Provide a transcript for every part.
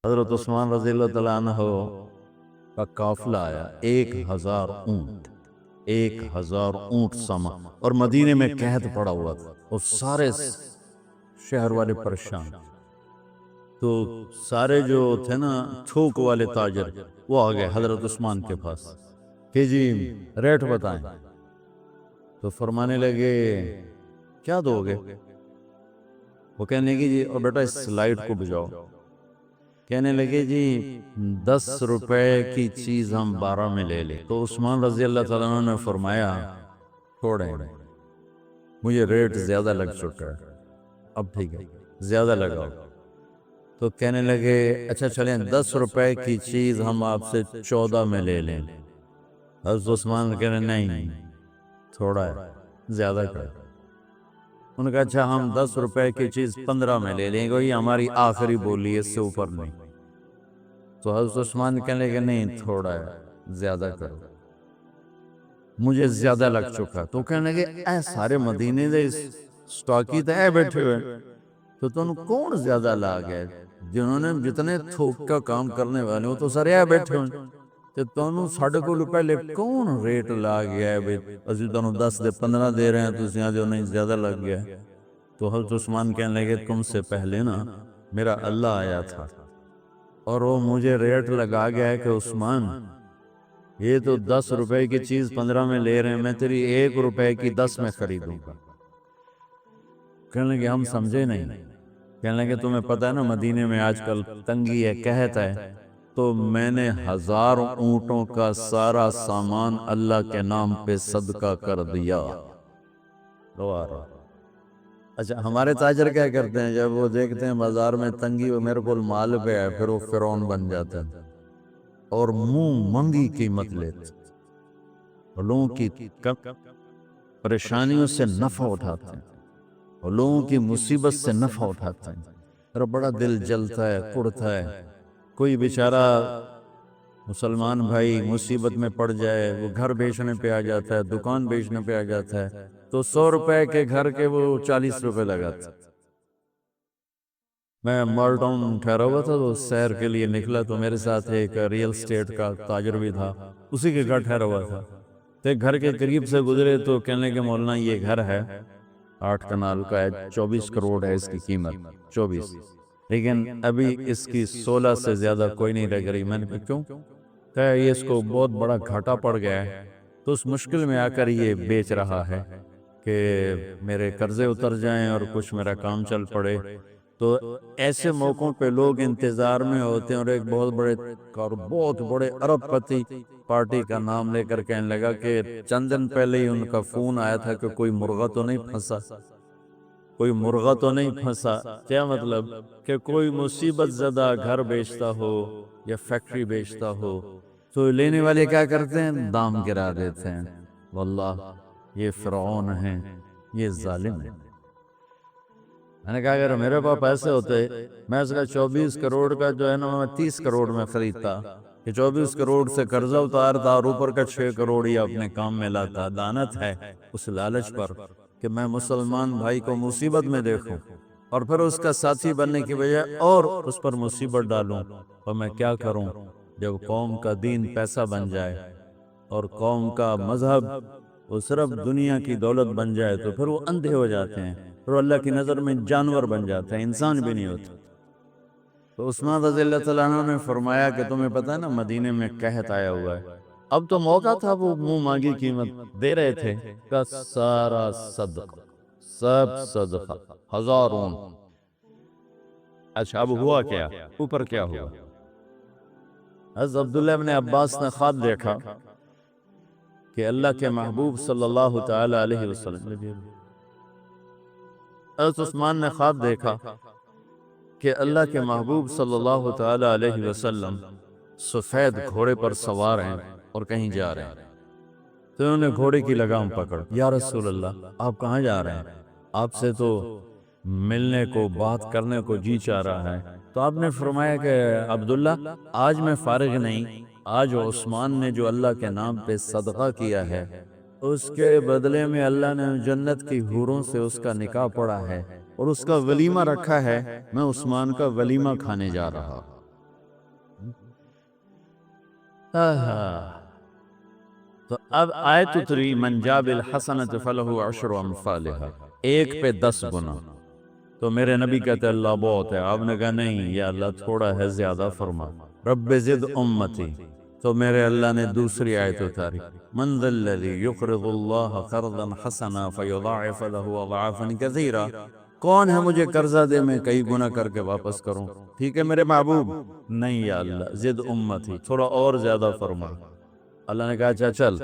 حضرت عثمان رضی اللہ تعالیٰ عنہ کا قافلہ آیا، 1000 اونٹ، 1000 اونٹ سامان، اور مدینے میں قحط پڑا ہوا تھا اور سارے شہر والے پریشان، تو سارے جو تھے نا تھوک والے تاجر وہ آ گئے حضرت عثمان کے پاس کہ جی ریٹ بتائیں، تو فرمانے لگے کیا دو گے؟ وہ کہنے لگے جی اور بیٹا اس سلائٹ کو بجاؤ، کہنے لگے جی 10 روپے کی چیز ہم 12 میں لے لیں۔ تو عثمان رضی اللہ تعالیٰ عنہ نے فرمایا چھوڑیں، مجھے ریٹ زیادہ لگ چکا ہے، اب ٹھیک ہے زیادہ لگاؤ۔ تو کہنے لگے اچھا چلیں 10 روپے کی چیز ہم آپ سے 14 میں لے لیں۔ حضرت عثمان کہنے نہیں تھوڑا ہے زیادہ کر، انہوں نے کہا اچھا ہم 10 روپے کی چیز 15 میں لے لیں گے، یہ ہماری آخری بولی ہے، اس سے اوپر نہیں۔ تو حضرت عثمان کہنے لگے نہیں تھوڑا ہے زیادہ کرو، مجھے زیادہ لگ چکا۔ تو کہنے لگے اے سارے مدینے دے سٹاکی تے بیٹھے ہوئے، تو تم کون زیادہ لا گئے؟ جنہوں نے جتنے تھوک کا کام کرنے والے ہو تو سارے بیٹھے ہوئے، تو تمہیں ساڑھے کو پہلے کون ریٹ لا گیا ہے بھئی اسی تمہیں 10 دے 15 دے رہے ہیں، تو یہاں جو نہیں زیادہ لگ گیا۔ تو حضرت عثمان کہنے لگے تم سے پہلے نا میرا اللہ آیا تھا اور وہ مجھے ریٹ لگا گیا ہے کہ عثمان یہ تو 10 روپے کی چیز 15 میں لے رہے ہیں، میں تیری 1 روپے کی 10 میں خریدوں گا۔ کہنے لگے ہم سمجھے نہیں۔ کہنے لگے تمہیں پتہ ہے نا مدینے میں آج کل تنگی ہے، قحط ہے، تو میں نے 1000 اونٹوں کا سارا سامان اللہ کے نام پہ صدقہ کر دیا۔ اچھا ہمارے تاجر کیا کرتے ہیں جب وہ دیکھتے ہیں بازار میں تنگی وہ میرے کو مال پہ ہے، پھر وہ فرعون بن جاتے ہیں اور منہ منگی قیمت لیتے ہیں، لوگوں کی پریشانیوں سے نفع اٹھاتے ہیں اور لوگوں کی مصیبت سے نفع اٹھاتے ہیں، اور بڑا دل جلتا ہے، کڑتا ہے۔ کوئی بیچارہ مسلمان بھائی مصیبت میں پڑ جائے، وہ گھر بیچنے پہ آ جاتا ہے، دکان بیچنے پہ آ جاتا ہے، تو 100 روپے کے گھر کے وہ 40 روپے لگاتا ہے۔ میں مال ٹاؤن ٹھہرا ہوا تھا تو سیر کے لیے نکلا، تو میرے ساتھ ایک ریل اسٹیٹ کا تاجر بھی تھا، اسی کے گھر ٹھہرا ہوا تھا، تو ایک گھر کے قریب سے گزرے تو کہنے لگے مولانا یہ گھر ہے 8 کنال کا ہے، 24 کروڑ ہے اس کی قیمت، 24، لیکن ابھی اس کی 16 سے زیادہ کوئی نہیں لگ رہی۔ میں نے کہا کیوں؟ کہا یہ اس کو بہت بڑا گھاٹا پڑ گیا ہے، تو اس مشکل میں آ کر یہ بیچ رہا ہے کہ میرے قرضے اتر جائیں اور کچھ میرا کام چل پڑے۔ تو ایسے موقعوں پہ لوگ انتظار میں ہوتے ہیں، اور ایک بہت بڑے ارب پتی پارٹی کا نام لے کر کہنے لگا کہ چند دن پہلے ہی ان کا فون آیا تھا کہ کوئی مرغہ تو نہیں پھنسا، کوئی مرغہ تو نہیں پھنسا۔ کیا مطلب کہ کوئی مصیبت زدہ گھر بیچتا ہو یا فیکٹری بیچتا ہو تو لینے والے کیا کرتے ہیں؟ دام گرا دیتے ہیں۔ واللہ یہ فرعون ہیں، یہ ظالم ہیں۔ میں نے کہا اگر میرے پاس پیسے ہوتے میں اس کا 24 کروڑ کا جو ہے نا میں 30 کروڑ میں خریدتا، کہ 24 کروڑ سے قرضہ اتارتا اور اوپر کا 6 کروڑ ہی اپنے کام میں لاتا۔ دانت ہے اس لالچ پر کہ میں مسلمان بھائی کو مصیبت میں دیکھوں اور پھر اس کا ساتھی بننے کی بجائے اور اس پر مصیبت ڈالوں۔ اور میں کیا کروں جب قوم کا دین پیسہ بن جائے اور قوم کا مذہب وہ صرف دنیا کی دولت بن جائے تو پھر وہ اندھے ہو جاتے ہیں، اور اللہ کی نظر میں جانور بن جاتے ہیں، انسان بھی نہیں ہوتے۔ تو عثمان رضی اللہ تعالیٰ عنہ نے فرمایا کہ تمہیں پتہ ہے نا مدینے میں قحط آیا ہوا ہے، اب تو موقع تھا، وہ منہ مانگی قیمت دے رہے تھے، کا سارا صدقہ، سب صدقہ 1000 اونٹ۔ اچھا اب ہوا کیا؟ اوپر کیا ہوا؟ حضرت عبداللہ ابن عباس نے خواب دیکھا کہ اللہ کے محبوب صلی اللہ تعالی علیہ وسلم، حضرت عثمان نے خواب دیکھا کہ اللہ کے محبوب صلی اللہ تعالی علیہ وسلم سفید گھوڑے پر سوار ہیں اور کہیں جا رہے ہیں، تو انہوں نے گھوڑے کی لگام پکڑ، یا رسول اللہ آپ کہاں جا رہے ہیں؟ آپ سے تو ملنے کو بات کرنے کو جی چاہ رہا ہے۔ تو آپ نے فرمایا کہ عبداللہ آج میں فارغ نہیں، آج عثمان نے جو اللہ کے نام پہ صدقہ کیا ہے اس کے بدلے میں اللہ نے جنت کی حوروں سے اس کا نکاح پڑا ہے اور اس کا ولیمہ رکھا ہے، میں عثمان کا ولیمہ کھانے جا رہا۔ تو اب آیت اتری من جاء بالحسنۃ فلہ عشر امثالھا، ایک پہ 10 گنا. تو میرے نبی کہتے اللہ بہت ہے. آپ نے کہا نہیں یا اللہ تھوڑا ہے، زیادہ فرما. رب زد امتی. تو میرے اللہ نے دوسری آیت اتاری من ذا الذی یقرض اللہ قرضا حسنا فیضاعف له اضعافا کثیرا، کون ہے مجھے قرضہ دے میں کئی گنا کر کے واپس کروں. ٹھیک ہے میرے محبوب، نہیں یا اللہ زد امتی، تھوڑا اور زیادہ فرما. اللہ نے کہا اچھا چل.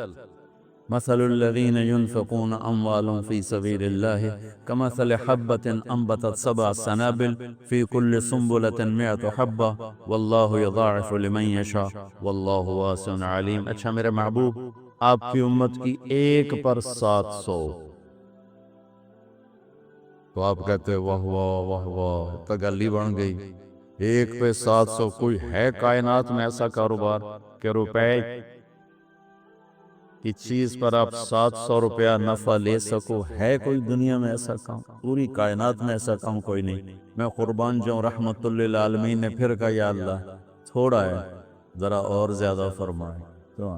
مثل الذین ينفقون اموالهم في سبيل الله كمثل حبة انبتت 7 سنابل في كل سنبلة 100 حبة والله يضاعف لمن يشاء والله واسع علیم. اچھا میرے محبوب، آپ کی امت کی ایک پر 700. تو آپ کہتے واہ واہ واہ واہ، تگلی بن گئی. ایک پہ 700، کوئی ہے کائنات میں ایسا کاروبار کہ روپے کی چیز پر آپ 700 روپیہ نفع لے سکو؟ ہے کوئی دنیا میں ایسا کام؟ پوری کائنات میں ایسا کام کوئی نہیں. میں قربان جاؤں، رحمت للعالمین نے پھر کہا یا اللہ تھوڑا ہے، ذرا اور زیادہ فرمائے. تو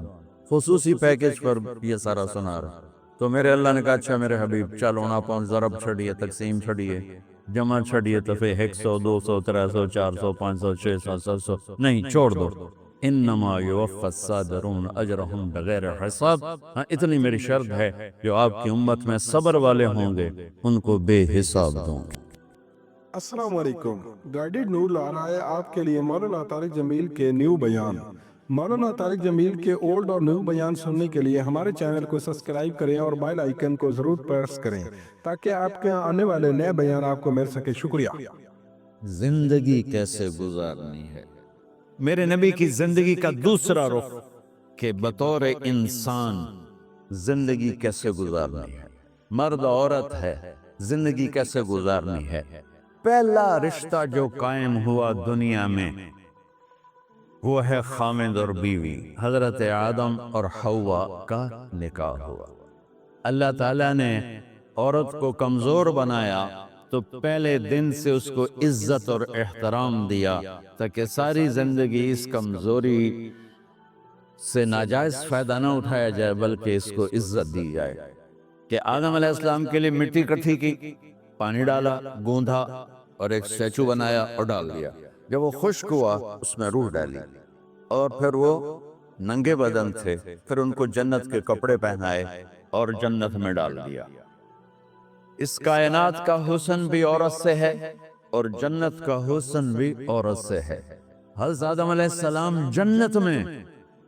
خصوصی پیکج پر یہ سارا سنا رہا. تو میرے اللہ نے کہا اچھا میرے حبیب چلو نا پہنچ، ضرب چھڑیے، تقسیم چھڑیے، جمع چھڑیے، تو پھر 100 200 300 400 500 600 700 نہیں چھوڑ دو. انما یوفی الصابرون اجرہم بغیر حساب. ہاں اتنی میری شرط ہے، جو آپ کی امت میں صبر والے ہوں گے ان کو بے حساب دوں گے. السلام علیکم. گائیڈڈ نور لا رہا ہے آپ کے لیے مولانا طارق جمیل کے نیو بیان. مولانا طارق جمیل کے اولڈ اور نیو بیان سننے کے لیے ہمارے چینل کو سبسکرائب کریں اور بیل آئیکن کو ضرور پریس کریں تاکہ آپ کے آنے والے نئے بیان آپ کو مل سکے. شکریہ. زندگی کیسے گزارنی ہے، میرے نبی کی زندگی کا دوسرا رخ کہ بطور انسان زندگی کیسے گزارنی ہے. مرد عورت ہے، زندگی کیسے گزارنی ہے. پہلا رشتہ جو قائم ہوا دنیا میں وہ ہے خامد اور بیوی. حضرت آدم اور حوا کا نکاح ہوا. اللہ تعالیٰ نے عورت کو کمزور بنایا تو پہلے دن سے اس کو عزت اور احترام دیا تاکہ ساری زندگی اس کمزوری سے ناجائز فائدہ نہ اٹھایا جائے بلکہ اس کو عزت دی جائے. کہ آدم علیہ السلام کے لیے مٹی اکٹھی کی، پانی ڈالا، گوندھا اور ایک اسٹیچو بنایا اور ڈال دیا. جب وہ خشک ہوا اس میں روح ڈالی اور پھر وہ ننگے بدن تھے، پھر ان کو جنت کے کپڑے پہنائے اور جنت میں ڈال دیا. اس کائنات کا حسن بھی عورت سے ہے اور جنت کا حسن بھی عورت سے ہے. حضرت آدم علیہ السلام جنت میں،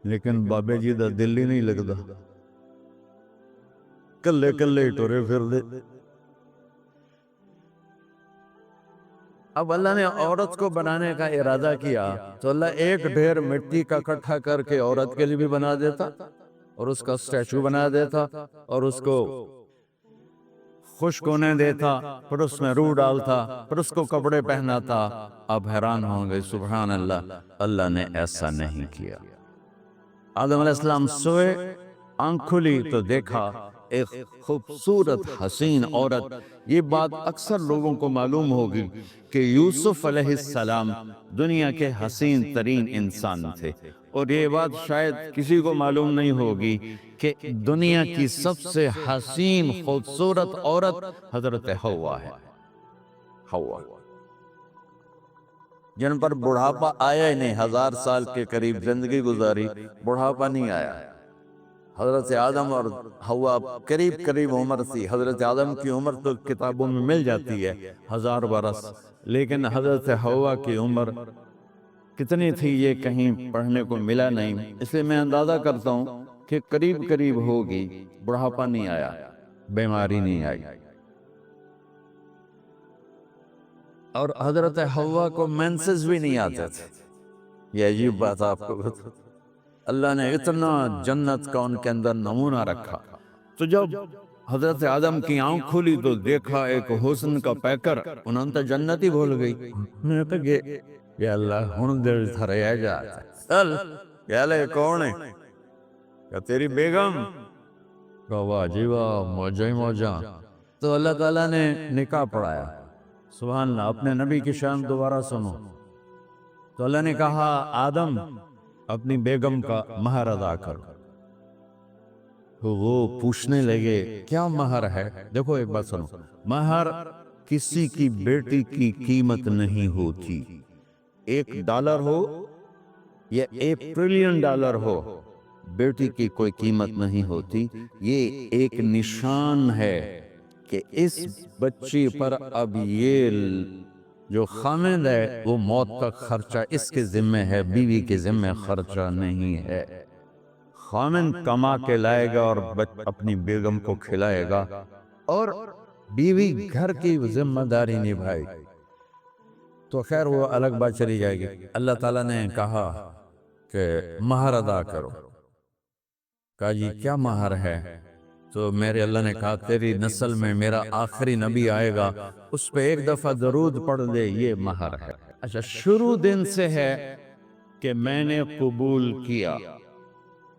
لیکن بابے جی دا دل ہی نہیں لگدا، کلے کلے ٹورے پھر دے. اب اللہ نے عورت کو بنانے کا ارادہ کیا تو اللہ ایک ڈھیر مٹی کا اکٹھا کر کے عورت کے لیے بھی بنا دیتا اور اس کا اسٹیچو بنا دیتا اور اس کو خشک ہونے دیتا، پھر اس میں روح ڈالتا، پھر اس کو کپڑے پہناتا. اب حیران ہوں گے سبحان اللہ، اللہ نے ایسا نہیں کیا. آدم علیہ السلام سوئے، آنکھ کھلی تو دیکھا ایک خوبصورت حسین عورت. یہ بات اکثر لوگوں کو معلوم ہوگی کہ یوسف علیہ السلام دنیا کے حسین ترین انسان تھے، اور یہ بات شاید کسی کو معلوم نہیں ہوگی کہ دنیا کی سب سے حسین خوبصورت عورت حضرت حوا ہے. حوا جن پر بڑھاپا آیا ہی نہیں، 1000 سال کے قریب زندگی گزاری، بڑھاپا نہیں آیا. حضرت آدم اور حوا قریب قریب عمر تھی. حضرت آدم کی عمر تو کتابوں میں مل جاتی ہے 1000 برس، لیکن حضرت حوا کی عمر کتنی تھی یہ کہیں پڑھنے کو ملا نہیں. اس لیے میں اندازہ کرتا ہوں کہ قریب قریب ہوگی. بڑھاپا نہیں آیا، بیماری نہیں آئی. اور حضرت حوا کو مینسز بھی نہیں آتے تھے. یہ عجیب بات آپ کو بتا، اللہ نے اتنا جنت کا ان کے اندر نمونہ رکھا. تو جب حضرت آدم کی آنکھ کھلی تو دیکھا ایک حسن کا پیکر، انہوں نے تو جنت ہی بھول گئی. میں تو یا اللہ ہن دل تھریا جاتا ہے. چل کہہ لے کون ہے؟ کہ تیری بیگم. کہ واہ جی واہ، موجہ ہی موجہ. تو اللہ تعالیٰ نے نکاح پڑھایا. سبحان اللہ. اپنے نبی کی شان دوبارہ سنو. تو تو اللہ نے کہا آدم اپنی بیگم کا مہر ادا کرو. تو وہ پوچھنے لگے کیا مہر ہے؟ دیکھو ایک بات سنو، مہر کسی کی بیٹی کی قیمت نہیں ہوتی. $1 ہو یا $1 ٹریلین ہو، بیٹی کی کوئی قیمت نہیں ہوتی. یہ ایک نشان ہے کہ اس بچی پر اب یہ جو خامد ہے وہ موت کا خرچہ اس کے ذمہ ہے، بیوی کے ذمہ خرچہ نہیں ہے. خامد کما کے لائے گا اور اپنی بیگم کو کھلائے گا، اور بیوی گھر کی ذمہ داری نبھائے گی. تو خیر وہ الگ بات چلی جائے گی. اللہ تعالیٰ نے کہا کہ مہر ادا کرو. کہا جی کیا مہر ہے؟ تو میرے اللہ نے کہا تیری نسل میں میرا آخری نبی آئے گا، اس پہ ایک دفعہ درود پڑھ دے، یہ مہر ہے. اچھا، شروع دن سے ہے کہ میں نے قبول کیا.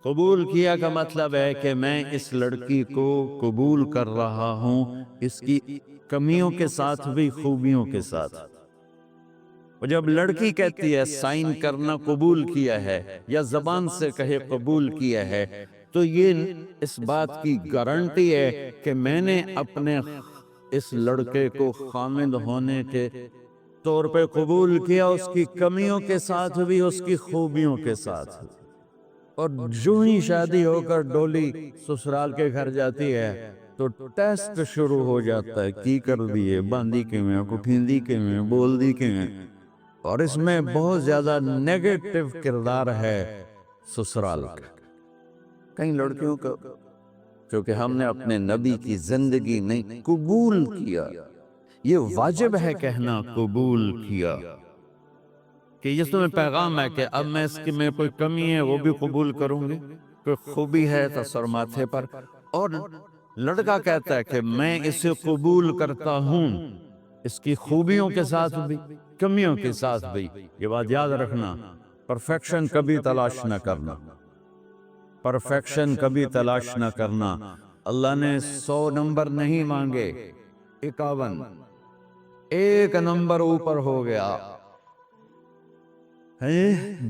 قبول کیا کا مطلب ہے کہ میں اس لڑکی کو قبول کر رہا ہوں، اس کی کمیوں کے ساتھ بھی خوبیوں کے ساتھ. اور جب لڑکی کہتی ہے سائن کرنا قبول کیا ہے، یا زبان سے کہے قبول کیا ہے، تو یہ اس بات کی گارنٹی ہے کہ میں نے اپنے اس لڑکے کو خامد ہونے کے طور پہ قبول کیا، اس کی کمیوں کے ساتھ بھی اس کی خوبیوں کے ساتھ. اور جو ہی شادی ہو کر ڈولی سسرال کے گھر جاتی ہے تو ٹیسٹ شروع ہو جاتا ہے، کی کر دیے، باندھی کے میں، کٹھیندی کے میں، بول دی کے میں. اور اس میں بہت زیادہ نیگیٹو کردار ہے سسرال کا. کئی لڑکیوں کا کیونکہ ہم نے اپنے نبی کی زندگی نہیں قبول کیا. یہ واجب ہے کہنا قبول کیا، کہ اس میں پیغام ہے کہ اب میں اس کی میں کوئی کمی ہے وہ بھی قبول کروں گی، کوئی خوبی ہے تو سر ماتھے پر. اور لڑکا کہتا ہے کہ میں اسے قبول کرتا ہوں، اس کی خوبیوں کے ساتھ بھی کمیوں کے ساتھ بھی. یہ بات یاد رکھنا، پرفیکشن کبھی تلاش نہ کرنا، پرفیکشن کبھی تلاش نہ کرنا. اللہ نے 100 نمبر نہیں مانگے، 51، ایک نمبر اوپر ہو گیا.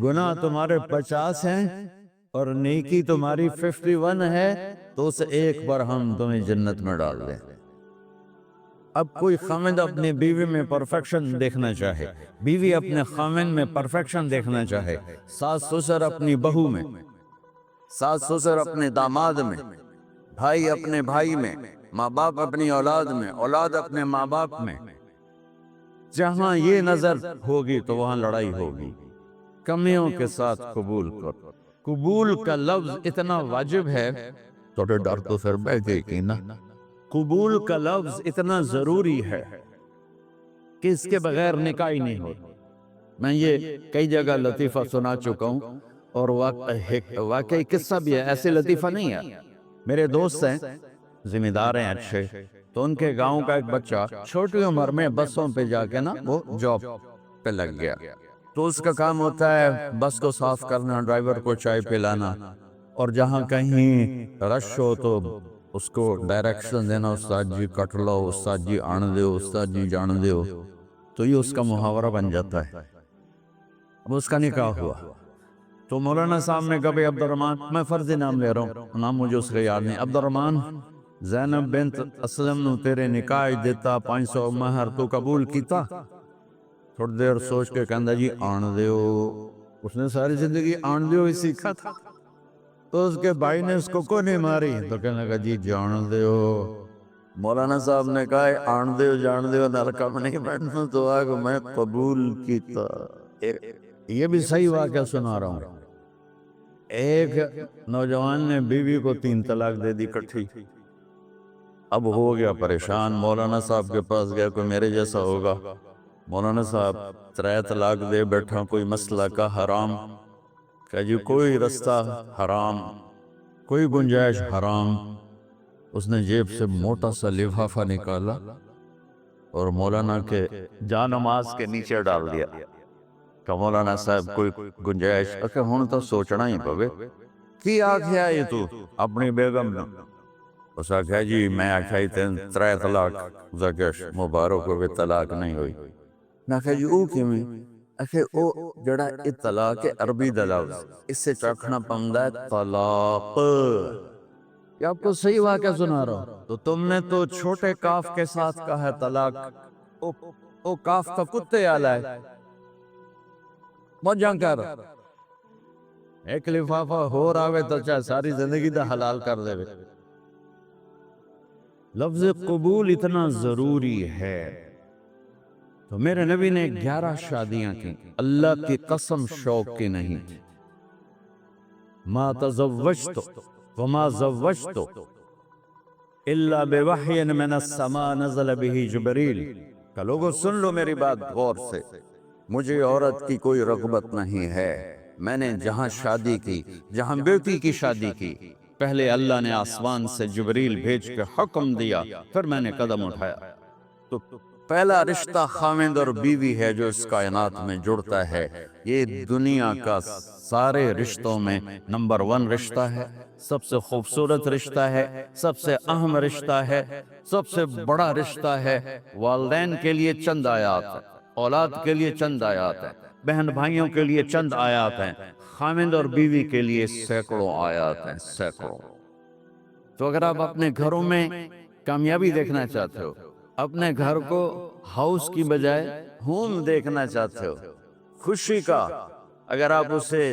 گناہ تمہارے 50 ہیں اور نیکی تمہاری 51 ہے، تو اس ایک پر ہم تمہیں جنت میں ڈال دیں. اب کوئی خامد اپنی بیوی میں پرفیکشن دیکھنا چاہے، بیوی اپنے خامد میں پرفیکشن دیکھنا چاہے، ساس سسر اپنی بہو میں، ساس سسر اپنے داماد میں، بھائی اپنے بھائی میں، ماں باپ اپنی اولاد میں، اولاد اپنے ماں باپ میں، جہاں یہ نظر ہوگی تو وہاں لڑائی ہوگی. کمیوں کے ساتھ قبول کر. قبول کا لفظ اتنا واجب ہے، تو ڈر تو پھر بیٹھے گی نا. قبول کا لفظ اتنا ضروری ہے کہ اس کے بغیر نکاح ہی نہیں ہوتا. میں یہ کئی جگہ لطیفہ سنا چکا ہوں، اور واقعی قصہ بھی ہے، ایسے لطیفہ نہیں ہے. میرے دوست ہیں، ذمہ دار ہیں اچھے، تو ان کے گاؤں کا ایک بچہ چھوٹی عمر میں بسوں پہ جا کے نا وہ جاب پہ لگ گیا. تو اس کا کام ہوتا ہے بس کو صاف کرنا، ڈرائیور کو چائے پلانا، اور جہاں کہیں رش ہو تو اس کو ڈائریکشن دینا، استاد جی کٹ لو، استاد جی آن دیو، استاد جی جان دیو. تو یہ اس کا محاورہ بن جاتا ہے. اب اس کا نکاح ہوا تو مولانا صاحب نے کہا عبد الرحمن، میں فرضی نام لے رہا ہوں، نام مجھے اس کا یاد نہیں، عبد الرحمن زینب بنت اسلم نو تیرے نکاح دیتا 500 مہر تو قبول کیتا؟ تھوڑی دیر سوچ کے کہندا جی آن دیو. اس نے ساری زندگی آن دیو ہی سیکھا تھا. تو اس کے بھائی نے اس کو نہیں ماری تو کہنے لگا جی جان دیو. مولانا صاحب نے کہا آن دیو جان دیو نرکا میں نہیں بیٹھنا، تو آگے میں قبول کیتا. یہ بھی صحیح واقعہ سنا رہا ہوں. ایک نوجوان نے بیوی کو 3 طلاق دے دی کٹھی. اب ہو گیا پریشان، مولانا صاحب کے پاس گیا، کوئی میرے جیسا ہوگا. مولانا صاحب 3 طلاق دے بیٹھا، کوئی مسئلہ کا حرام، کہ جی کوئی رستہ حرام، کوئی گنجائش حرام. اس نے جیب سے موٹا سا لفافہ نکالا اور مولانا کے جا نماز کے نیچے ڈال دیا. کہ مولانا صاحب کوئی گنجائش کہ ہوں تو سوچنا ہی پوے کی آکھیا یہ تو اپنی بیگم نے. اس آکھیا جی میں آکھیا ہی 3 طلاق، مبارک ہوئے طلاق نہیں ہوئی. میں کہا جی او کیوں؟ اکھے او جڑا اطلاق عربی دا لفظ اس سے چکھنا پمدا ہے طلاق. یہ آپ کو صحیح واقعہ سنا رہا ہوں. تو تم نے تو چھوٹے کاف کے ساتھ کہا ہے طلاق. او کاف کا کتے آلہ ہے موجاں کر ایک لفافہ ہو راوے تو چاہے ساری زندگی دا حلال کر دے. لفظ قبول اتنا ضروری ہے. تو میرے نبی نے 11 شادیاں کی. اللہ کی قسم شوق کی نہیں تھی. ما تزوجت وما زوجت الا بوحی من السماء نزل به جبریل. کہ لوگوں سن لو میری بات غور سے، مجھے عورت کی کوئی رغبت نہیں ہے. میں نے جہاں شادی کی، جہاں بیٹی کی شادی کی، پہلے اللہ نے آسمان سے جبریل بھیج کے حکم دیا، پھر میں نے قدم اٹھایا. تو پہلا رشتہ خاوند اور بیوی ہے جو اس کائنات میں جڑتا ہے. یہ دنیا کا سارے رشتوں میں نمبر 1 رشتہ ہے، سب سے خوبصورت رشتہ ہے، سب سے اہم رشتہ ہے، سب سے بڑا رشتہ ہے. والدین کے لیے چند آیات ہیں، اولاد کے لیے چند آیات ہیں، بہن بھائیوں کے لیے چند آیات ہیں، خاوند اور بیوی کے لیے سینکڑوں آیات ہیں، سینکڑوں. تو اگر آپ اپنے گھروں میں کامیابی دیکھنا چاہتے ہو، اپنے گھر کو ہاؤس کی بجائے ہوم دیکھنا چاہتے ہو، خوشی کا اگر آپ اسے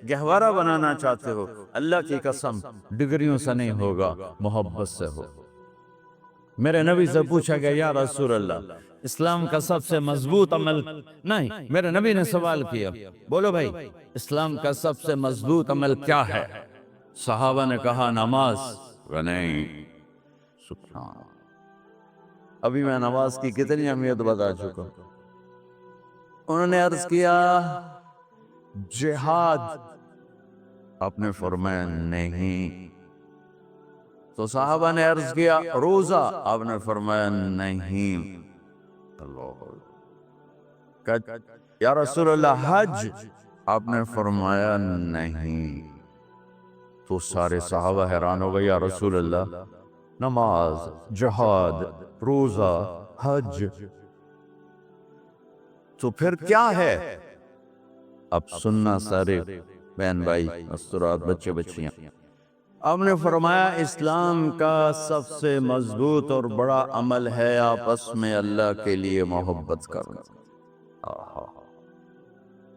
گہوارہ بنانا چاہتے ہو، اللہ کی قسم ڈگریوں سے نہیں ہوگا، محبت سے ہو. میرے نبی سے پوچھا گیا یا رسول اللہ اسلام کا سب سے مضبوط عمل، نہیں میرے نبی نے سوال کیا، بولو بھائی اسلام کا سب سے مضبوط عمل کیا ہے؟ صحابہ نے کہا نماز. نہیں سبحان. ابھی میں نماز کی کتنی اہمیت بتا چکا ہوں. انہوں نے عرض کیا جہاد، آپ نے فرمایا نہیں. تو صحابہ نے عرض کیا روزہ، آپ نے فرمایا نہیں. یا رسول اللہ حج، آپ نے فرمایا نہیں. تو سارے صحابہ حیران ہو گئے، یا رسول اللہ نماز، جہاد، روزہ، حج، تو پھر کیا ہے؟ اب سننا سارے بہن بھائی، استرات، بچے بچیاں. آپ نے فرمایا اسلام کا سب سے مضبوط اور بڑا عمل ہے آپس میں اللہ کے لیے محبت کرنا.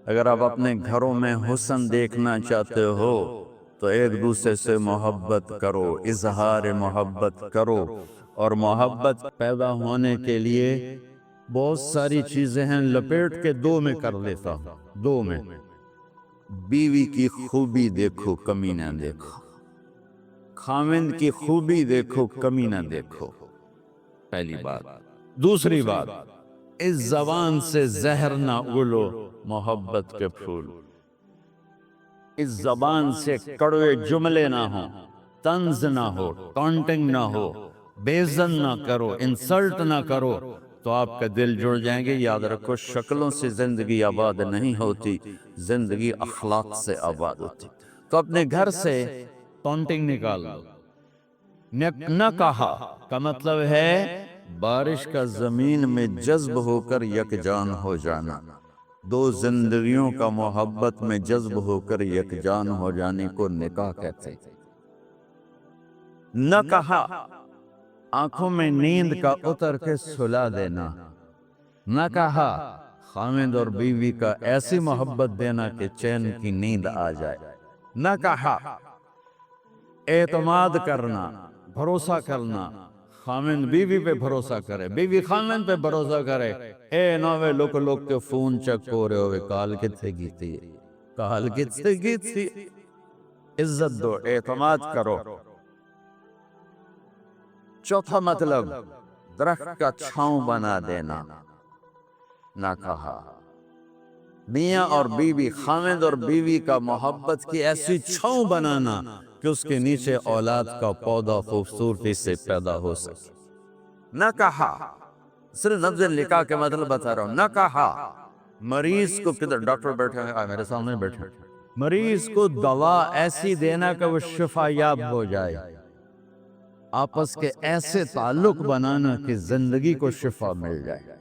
اگر آپ اپنے گھروں میں حسن دیکھنا چاہتے ہو تو ایک دوسرے سے محبت کرو، اظہار محبت کرو. اور محبت پیدا ہونے کے لیے بہت ساری چیزیں ہیں، لپیٹ کے 2 میں کر لیتا ہوں. 2 میں بیوی کی خوبی دیکھو، کمی نہ دیکھو. خاوند کی خوبی دیکھو، کمی نہ دیکھو، پہلی بات. دوسری بات، اس زبان سے زہر نہ اگلو محبت کے پھول. اس زبان سے کڑوے جملے نہ ہوں، طنز نہ ہو، ٹانٹنگ نہ ہو، بیزن نہ کرو، انسلٹ نہ کرو، تو آپ کا دل جڑ جائیں گے. یاد رکھو شکلوں سے زندگی آباد نہیں ہوتی، زندگی اخلاق سے آباد ہوتی. تو اپنے گھر سے ٹانٹنگ نکال دو. نہ کہا کا مطلب ہے بارش کا زمین میں جذب ہو کر یکجان ہو جانا. 2 زندگیوں کا محبت میں جذب ہو کر یکجان ہو جانے کو نکاح کہتے ہیں. نہ کہا آنکھوں میں نیند کا اتر کے سلا دینا. نہ کہا خاوند اور بیوی کا ایسی محبت دینا کہ چین کی نیند آ جائے. نہ کہا اعتماد کرنا، بھروسہ کرنا، خاوند بیوی پہ بھروسہ کرے، بیوی خاوند پہ بھروسہ کرے. اے نوے لوک کے فون چیک ہو رہے ہوئے، کال کتنے کی تھی، کال کتنے کی تھی. عزت دو، اعتماد کرو. چوتھا مطلب درخت کا چھاؤں بنا دینا. نہ کہا میاں اور بیوی، خاوند اور بیوی کا محبت کی ایسی چھاؤں بنانا کہ اس کے نیچے اولاد کا پودا خوبصورتی سے پیدا ہو سکے. نہ کہا صرف لفظ نکاح کے مطلب بتا رہا ہوں. نہ کہا مریض کو، کدھر ڈاکٹر بیٹھے ہیں، میرے سامنے بیٹھے، مریض کو دوا ایسی دینا کہ وہ شفا یاب ہو جائے. آپس کے ایسے تعلق بنانا کہ زندگی کو شفا مل جائے.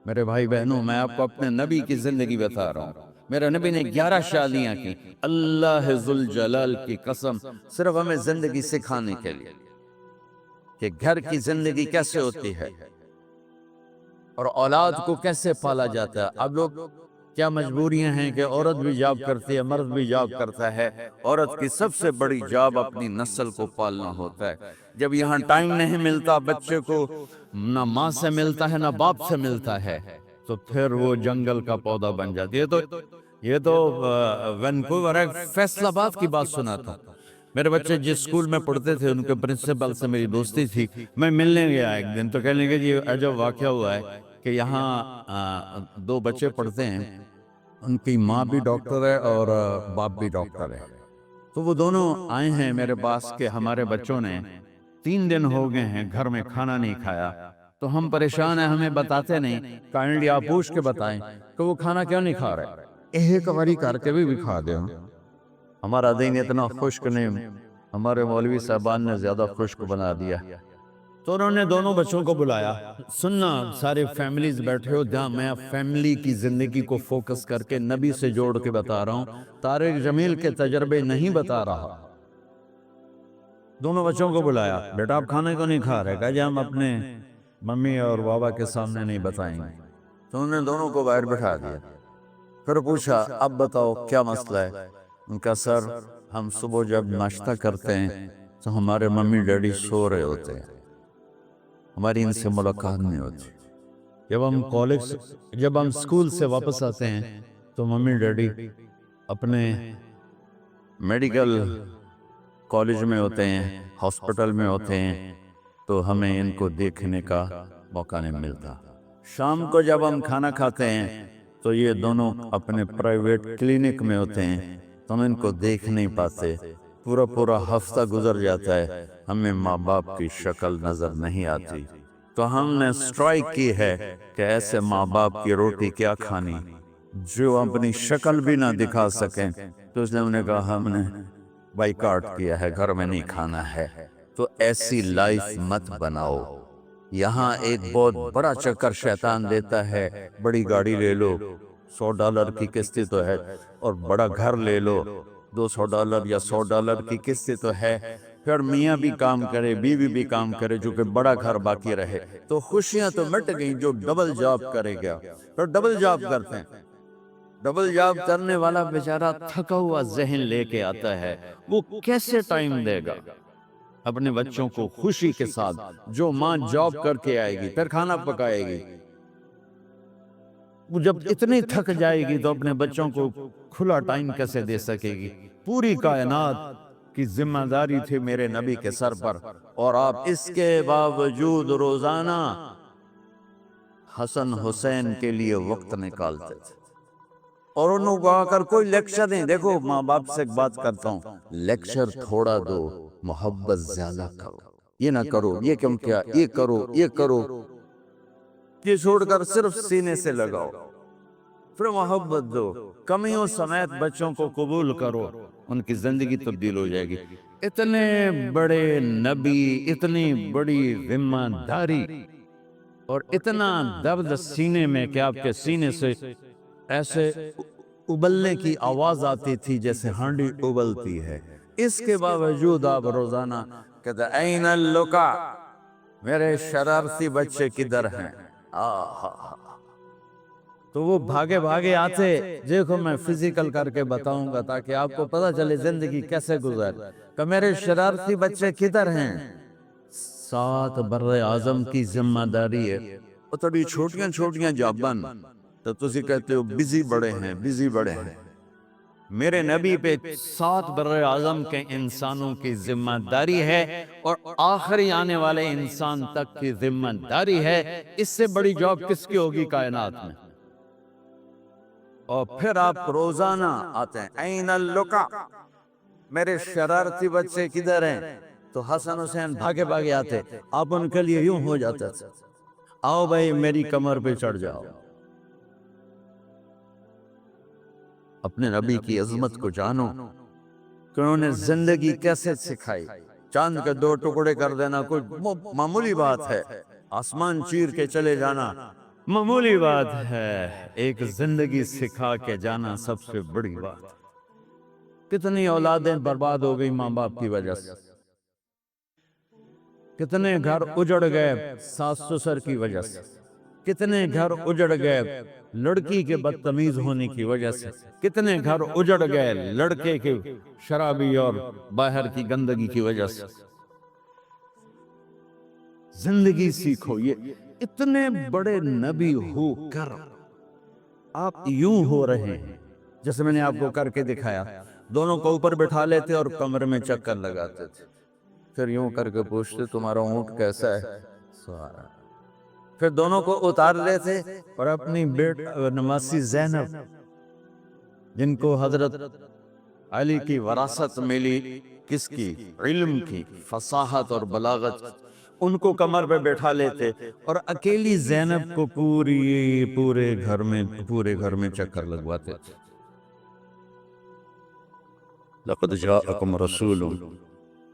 میرے بھائی بہنوں، میں آپ کو اپنے نبی کی زندگی بتا رہا ہوں۔ میرے نبی نے 11 شادیاں کی، اللہ ذوالجلال کی قسم، صرف ہمیں زندگی سکھانے کے لیے کہ گھر کی زندگی کیسے ہوتی ہے اور اولاد کو کیسے پالا جاتا ہے۔ اب لوگ کیا مجبوریاں ہیں کہ عورت بھی جاب کرتی ہے، مرد بھی جاب کرتا ہے۔ عورت کی سب سے بڑی جاب اپنی نسل کو پالنا ہوتا ہے۔ جب یہاں ٹائم نہیں ملتا بچے کو، نہ ماں سے ملتا ہے نہ باپ سے ملتا ہے، تو پھر وہ جنگل کا پودا بن جاتی ہے۔ یہ تو وینکوور ہے، فیصل آباد کی بات سنا تھا۔ میرے بچے جس اسکول میں پڑھتے تھے ان کے پرنسپل سے میری دوستی تھی، میں ملنے گیا ایک دن، تو کہنے لگے جی عجب واقعہ ہوا ہے کہ یہاں 2 بچے پڑھتے ہیں، ان کی ماں بھی ڈاکٹر ہے اور باپ بھی ڈاکٹر ہے، تو وہ دونوں آئے ہیں میرے پاس کہ ہمارے بچوں نے 3 دن ہو گئے ہیں گھر میں کھانا نہیں کھایا، تو ہم پریشان ہیں، ہمیں بتاتے نہیں، کائنڈلی آپ پوچھ کے بتائیں کہ وہ کھانا کیوں نہیں کھا رہے۔ ایک باری کر کے بھی کھا دیں۔ ہمارا دین اتنا خشک نہیں، ہمارے مولوی صاحبان نے زیادہ خشک بنا دیا۔ تو انہوں نے دونوں بچوں کو بلایا، سننا سارے فیملیز بیٹھے ہو، جہاں میں فیملی کی زندگی کو فوکس کر کے نبی سے جوڑ کے بتا رہا ہوں، طارق جمیل کے تجربے نہیں بتا رہا۔ دونوں بچوں کو بلایا، بیٹا آپ کھانے کو نہیں کھا رہے؟ کہا جی ہم اپنے ممی اور بابا کے سامنے نہیں بتائیں گے۔ تو انہوں نے دونوں کو باہر بٹھا دیا، پھر پوچھا اب بتاؤ کیا مسئلہ ہے؟ ان کا سر ہم صبح جب ناشتہ کرتے ہیں تو ہمارے ممی ڈیڈی سو رہے ہوتے ہیں، ہماری ان سے ملاقات نہیں ہوتی۔ جب ہم اسکول سے واپس آتے ہیں تو ممی ڈیڈی اپنے میڈیکل کالج میں ہوتے ہیں، ہاسپٹل میں ہوتے ہیں، تو ہمیں ان کو دیکھنے کا موقع نہیں ملتا۔ شام کو جب ہم کھانا کھاتے ہیں تو یہ دونوں اپنے پرائیویٹ کلینک میں ہوتے ہیں، تو ہم ان کو دیکھ نہیں پاتے۔ پورا ہفتہ گزر جاتا ہے، ہمیں ماں باپ کی شکل نظر نہیں آتی۔ تو ہم نے سٹرائک کی ہے کہ ایسے ماں باپ کی روٹی کیا کھانی جو اپنی شکل بھی نہ دکھا سکیں۔ تو اس نے انہوں نے کہا ہم نے بائیکاٹ کیا ہے، گھر میں نہیں کھانا ہے۔ تو ایسی لائف مت بناؤ۔ یہاں ایک بہت بڑا چکر شیطان دیتا ہے، بڑی گاڑی لے لو، $100 کی قسط تو ہے، اور بڑا گھر لے لو، $200 یا $100 کی قسط تو ہے، پھر میاں بھی کام کرے، بیوی بھی کام کرے، جو کہ بڑا گھر باقی رہے، تو خوشیاں تو مٹ گئیں۔ جو ڈبل جاب کرے گا، پھر ڈبل جاب کرتے ہیں، ڈبل جاب کرنے والا بیچارہ تھکا ہوا ذہن لے کے آتا ہے، وہ کیسے ٹائم دے گا اپنے بچوں کو خوشی کے ساتھ؟ جو ماں جاب کر کے آئے گی پھر کھانا پکائے گی، وہ جب اتنی تھک جائے گی تو اپنے بچوں کو کھلا ٹائم کیسے دے سکے گی؟ پوری کائنات کی ذمہ داری تھی میرے نبی کے سر پر، اور آپ اس کے باوجود روزانہ حسن حسین کے لیے وقت نکالتے تھے۔ اور انہوں کو آ کر کوئی لیکچر نہیں، دیکھو ماں باپ سے ایک بات کرتا ہوں، لیکچر تھوڑا دو، محبت زیادہ کرو۔ یہ نہ کرو، یہ کیوں کیا، یہ کرو، یہ کرو، یہ چھوڑ کر صرف سینے سے لگاؤ، پھر محبت دو، کمیوں سمیت بچوں کو قبول کرو، ان کی زندگی تبدیل ہو جائے گی۔ اتنے بڑے نبی، اتنی بڑی ذمہ داری، اور اتنا درد سینے میں کہ آپ کے سینے سے ایسے ابلنے کی آواز آتی تھی جیسے ہانڈی ابلتی ہے، اس کے باوجود آپ روزانہ کہتے این اللقا، میرے شرارتی بچے کدھر ہیں؟ تو وہ بھاگے بھاگے آتے، دیکھو میں فزیکل کر کے بتاؤں گا تاکہ آپ کو پتہ چلے زندگی کیسے گزر، کہ میرے شرارتی بچے کدھر ہیں؟ 7 بر اعظم کی ذمہ داری ہے، وہ تھوڑی چھوٹیاں چھوٹیاں جابن، تو تسی کہتے ہو بزی بڑے ہیں، بزی بڑے ہیں۔ میرے نبی پہ 7 بر اعظم کے انسانوں کی ذمہ داری ہے، اور آخری آنے والے انسان تک کی ذمہ داری ہے۔ اس سے بڑی جاب کس کی ہوگی کائنات میں؟ اور پھر آپ روزانہ آتے ہیں این اللقا، میرے شرارتی بچے کدھر ہیں؟ تو حسن حسین بھاگے بھاگے آتے، آپ ان کے لیے یوں ہو جاتا تھا، آؤ بھائی میری کمر پہ چڑھ جاؤ۔ اپنے نبی کی عظمت کو جانو کہ انہوں نے زندگی کیسے سکھائی۔ چاند کے 2 ٹکڑے کر دینا کوئی معمولی بات ہے، آسمان چیر کے چلے جانا معمولی بات ہے، ایک زندگی سکھا کے جانا سب سے بڑی بات۔ کتنی اولادیں برباد ہو گئی ماں باپ کی وجہ سے، کتنے گھر اجڑ گئے ساس سسر کی وجہ سے، کتنے گھر اجڑ گئے لڑکی کے بدتمیز ہونے کی وجہ سے، کتنے گھر اجڑ گئے لڑکے کے شرابی اور باہر کی گندگی کی وجہ سے۔ زندگی سیکھو، یہ اتنے بڑے نبی ہو کر آپ یوں ہو رہے ہیں جیسے میں نے آپ کو کر کے دکھایا۔ دونوں کو اوپر بٹھا لیتے اور کمرے میں چکر لگاتے تھے، پھر یوں کر کے پوچھتے تمہارا اونٹ کیسا ہے، سوارا۔ پھر دونوں کو اتار لیتے اور اپنی بیٹ نواسی زینب، جن کو حضرت علی کی وراثت ملی، کس کی؟ علم کی، فصاحت اور بلاغت، ان کو کمر پہ بیٹھا لیتے اور اکیلی زینب کو پورے گھر میں چکر لگواتے تھے۔ لقد جاءكم رسول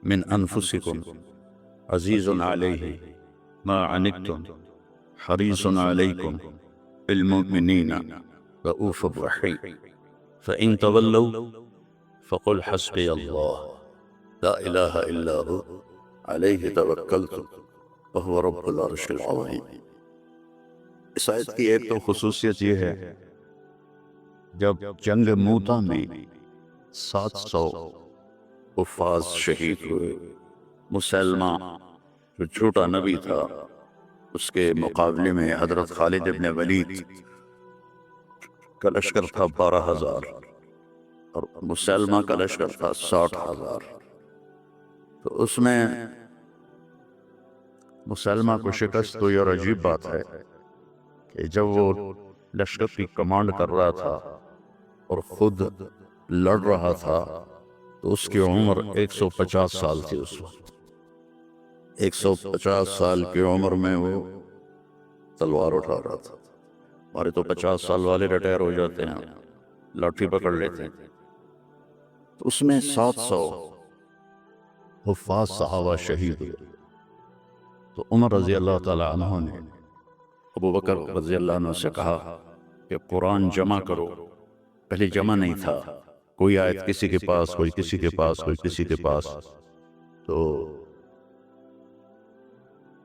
من انفسكم عزيز عليه ما عنتم حريص عليكم بالمؤمنين رؤوف رحيم فإن تولوا فقل حسبي الله لا إله إلا هو عليه توكلت وهو رب العرش العظيم۔ اس آیت کی ایک تو خصوصیت یہ ہے، جب جنگ موتا میں 700 حفاظ شہید ہوئے، مسلمہ جو جھوٹا نبی تھا اس کے مقابلے میں حضرت خالد ابن ولید کا لشکر تھا 12,000 اور مسلمہ کا لشکر تھا 60,000۔ تو اس میں مسلمہ کو شکست ہوئی، اور عجیب بات ہے کہ جب وہ لشکر کی کمانڈ کر رہا تھا اور خود لڑ رہا تھا تو اس کی عمر 150 سال تھی۔ اس وقت 150 سال کی عمر میں وہ تلوار اٹھا رہا تھا۔ ہمارے تو 50 سال والے ریٹائر ہو جاتے ہیں، لاٹھی پکڑ لیتے ہیں، تو اس میں 700 حفاظ صحابہ شہید ہوئے۔ تو عمر رضی اللہ تعالی عنہ نے ابو بکر رضی اللہ عنہ سے کہا کہ قرآن جمع کرو۔ پہلے جمع نہیں تھا، کوئی آیت کسی کے پاس، کوئی کسی کے پاس، کوئی کسی کے پاس۔ تو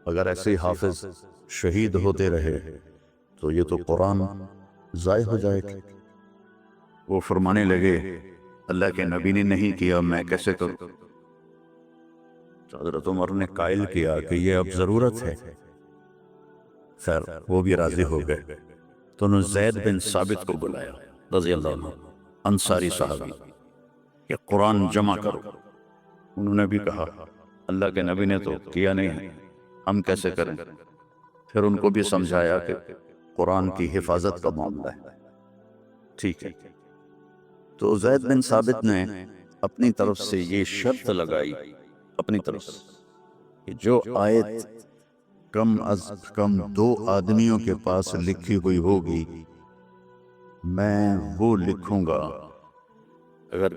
اگر ایسے حافظ شہید ہوتے رہے تو یہ تو قرآن ضائع ہو جائے گا۔ وہ فرمانے لگے اللہ کے نبی نے نہیں کیا، میں کیسے کروں؟ حضرت عمر نے قائل کیا کہ یہ اب ضرورت ہے۔ خیر وہ بھی راضی ہو گئے، تو انہوں نے زید بن ثابت کو بلایا رضی اللہ عنہ، انصاری صحابی، کہ قرآن جمع کرو۔ انہوں نے بھی کہا اللہ کے نبی نے تو کیا نہیں ہے، ہم کیسے کریں؟ پھر ان کو بھی سمجھایا کہ قرآن کی حفاظت کا معاملہ ہے، ٹھیک ہے۔ تو زید بن ثابت نے اپنی طرف سے یہ شرط لگائی، اپنی طرف سے، کہ جو آیت کم از کم 2 آدمیوں کے پاس لکھی ہوئی ہوگی میں وہ لکھوں گا۔ اگر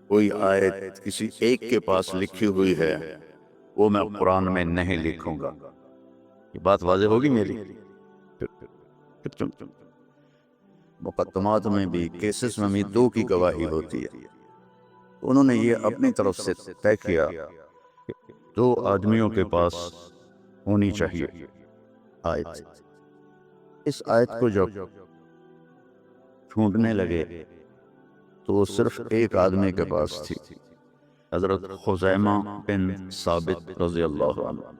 کوئی آیت کسی ایک کے پاس لکھی ہوئی ہے وہ میں قرآن میں نہیں لکھوں گا۔ یہ بات واضح ہوگی میری؟ مقدمات میں بھی، کیسز میں بھی 2 کی گواہی ہوتی ہے۔ انہوں نے یہ اپنی طرف سے طے کیا کہ 2 آدمیوں کے پاس ہونی چاہیے آیت۔ اس آیت کو جب ڈھونڈنے لگے تو وہ صرف ایک آدمی کے پاس تھی، حضرت خزیمہ بن ثابت رضی اللہ عنہ۔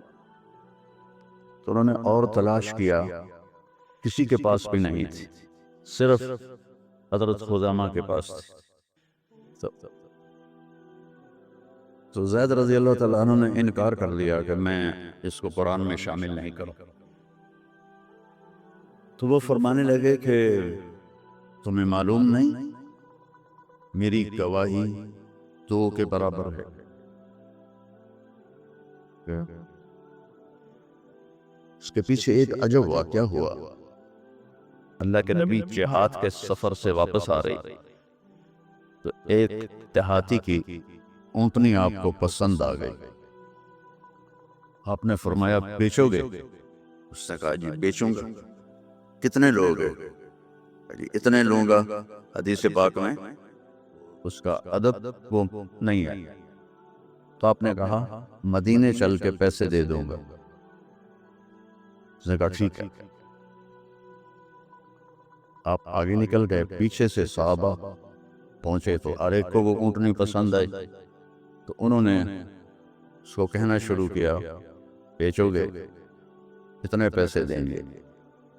تو انہوں نے اور تلاش کیا، کسی کے پاس بھی نہیں تھی، صرف حضرت خزیمہ کے پاس تھی۔ تو زید رضی اللہ تعالیٰ عنہ نے انکار کر لیا کہ میں اس کو قرآن میں شامل نہیں کروں۔ تو وہ فرمانے لگے کہ تمہیں معلوم نہیں میری گواہی 2 کے برابر ہے۔ اس کے پیچھے ایک عجب واقعہ ہوا۔ اللہ کے نبی جہاد کے سفر سے واپس آ رہی تو ایک دیہاتی کی اونٹنی آپ کو پسند آ گئی۔ آپ نے فرمایا بیچو گے؟ اس نے کہا جی بیچوں گا. کتنے لوگ ہیں؟ جی اتنے لوں گا. حدیث پاک میں اس کا ادب وہ نہیں ہے. تو آپ نے کہا مدینے چل کے پیسے دے دوں گا. اس نے کہا ٹھیک ہے. آپ آگے نکل گئے. پیچھے سے صحابہ پہنچے تو ہر ایک کو وہ اونٹنی پسند آئی. تو انہوں نے اس کو کہنا شروع کیا بیچو گے اتنے پیسے دیں گے.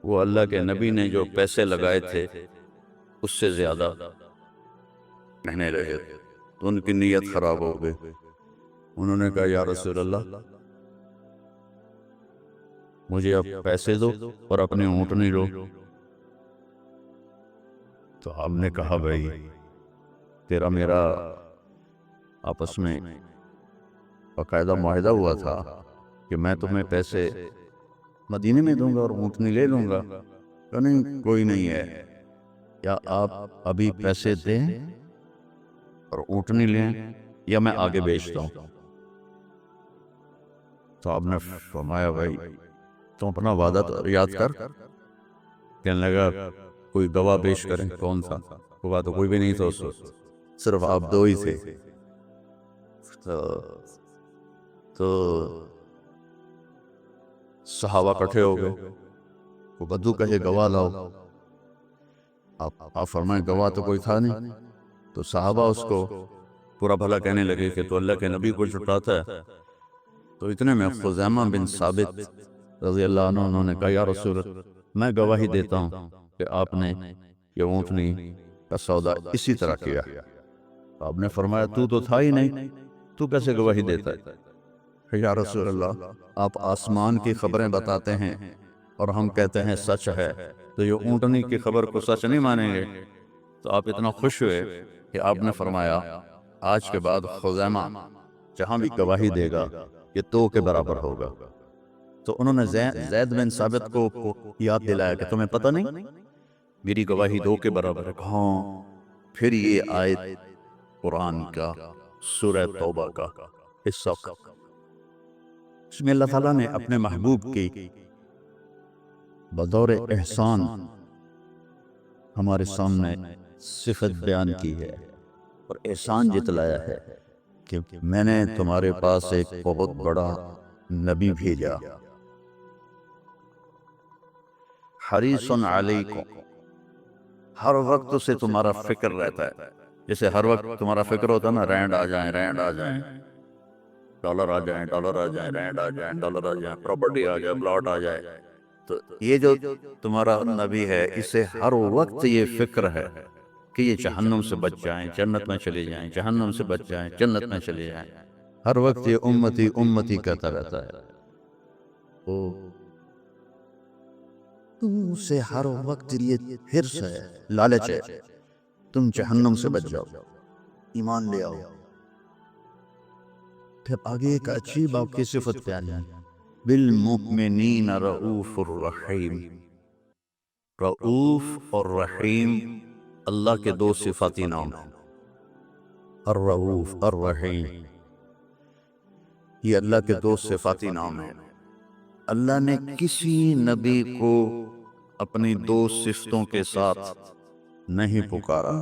وہ اللہ کے نبی نے جو پیسے لگائے تھے اس سے زیادہ کہنے لگے. تو ان کی نیت خراب ہو گئی. انہوں نے کہا یا رسول اللہ مجھے اب پیسے دو اور اپنی اونٹنی لو. تو ہم نے کہا بھائی تیرا میرا آپس میں باقاعدہ معاہدہ ہوا تھا کہ میں تمہیں پیسے مدینے میں دوں گا اور اونٹنی لے لوں گا. کہ نہیں کوئی نہیں ہے. یا آپ ابھی پیسے دیں اور اونٹنی لیں یا میں آگے بیچتا ہوں. تو آپ نے فرمایا بھائی تم اپنا وعدہ تو یاد کر. کہنے لگا کوئی گواہ پیش کریں. کون تھا؟ گواہ تو کوئی بھی نہیں تھا اس وقت, صرف آپ دو ہی تھے. تو صحابہ کٹھے ہو گئے. وہ بدو کہے گواہ لاؤ. آپ فرمائیں گواہ تو کوئی تھا نہیں. تو صحابہ اس کو پورا بھلا کہنے لگے کہ تو اللہ کے نبی کو چھٹاتا ہے. تو اتنے میں خزیمہ بن ثابت رضی اللہ عنہ انہوں نے کہا یا رسول اللہ میں گواہی دیتا ہوں کہ آپ نے یہ اونٹنی کا سودا اسی طرح کیا. تو آپ نے فرمایا تو تھا ہی نہیں, تو کیسے گواہی دیتا ہے؟ یا رسول اللہ آپ آسمان کی خبریں بتاتے ہیں اور ہم کہتے ہیں سچ ہے, تو یہ اونٹنی کی خبر کو سچ نہیں مانیں گے. تو آپ اتنا خوش ہوئے کہ آپ نے فرمایا آج کے بعد خزیمہ جہاں بھی گواہی دے گا یہ 2 کے برابر ہوگا. تو انہوں نے زید بن ثابت کو یاد دلایا کہ تمہیں پتہ نہیں میری گواہی 2 کے برابر ہے. ہاں. پھر یہ آیت قرآن کا سورہ توبہ کا حصہ اس میں اللہ تعالیٰ نے اپنے محبوب کی بطور احسان ہمارے سامنے صفت بیان کی ہے اور احسان جتلایا ہے کہ میں نے تمہارے پاس ایک بہت بڑا نبی بھیجا. حریص علیکم, ہر وقت اسے تمہارا فکر رہتا ہے. جیسے ہر وقت تمہارا فکر ہوتا ہے نا رینڈ آ جائیں, ڈالر آ جائیں, رینڈ آ جائیں, ڈالر آ جائیں, پراپرٹی آ جائے, پلاٹ آ جائے. تو یہ جو تمہارا نبی ہے اسے ہر وقت یہ فکر ہے کہ یہ جہنم سے بچ جائیں, جنت میں چلے جائیں, جہنم سے بچ جائیں, جنت میں چلے جائیں. ہر وقت یہ امتی امتی کہتا رہتا ہے. تم سے ہر وقت یہ حرص ہے, لالچ ہے تم جہنم سے بچ جاؤ, ایمان لے آؤ. پھر آگے ایک اچھی باپ کی صفت پیاری ہے بالمؤمنین رؤوف الرحیم. رؤوف اور رحیم اللہ کے 2 صفاتی نام ہیں. الرؤوف الرحیم یہ اللہ کے 2 صفاتی نام ہیں. اللہ نے کسی نبی کو اپنی 2 صفتوں کے ساتھ نہیں پکارا.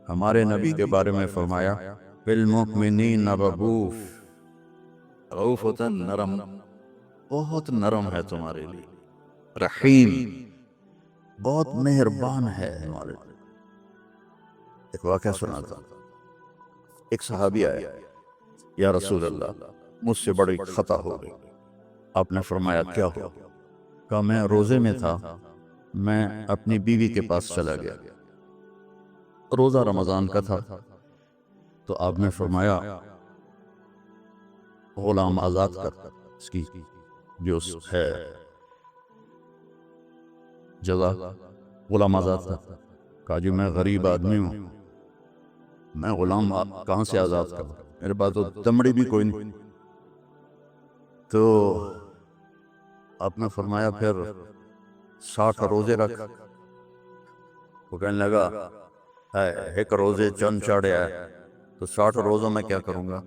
ہمارے نبی کے بارے میں فرمایا بالمؤمنین رؤوف. رؤوف ہوتا ہے نرم, بہت نرم ہے تمہارے لیے. رحیم بہت مہربان ہے ہمارے لیے. ایک واقعہ سناتا ہوں. ایک صحابی آیا یا رسول اللہ مجھ سے بڑی خطا ہو گئی. آپ نے فرمایا کیا ہو؟ کہا میں روزے میں تھا, میں اپنی بیوی کے پاس چلا گیا. روزہ رمضان کا تھا. تو آپ نے فرمایا غلام آزاد کر, اس کی جو ہے جزا غلام آزاد کر. کہا جی میں غریب آدمی ہوں, میں غلام کہاں سے آزاد کروں, میرے پاس تو دمڑی بھی کوئی نہیں. تو آپ نے فرمایا پھر 60 روزے رکھ. وہ کہنے لگا ایک روزے چند چاڑیا ہے تو 60 روزوں میں کیا کروں گا,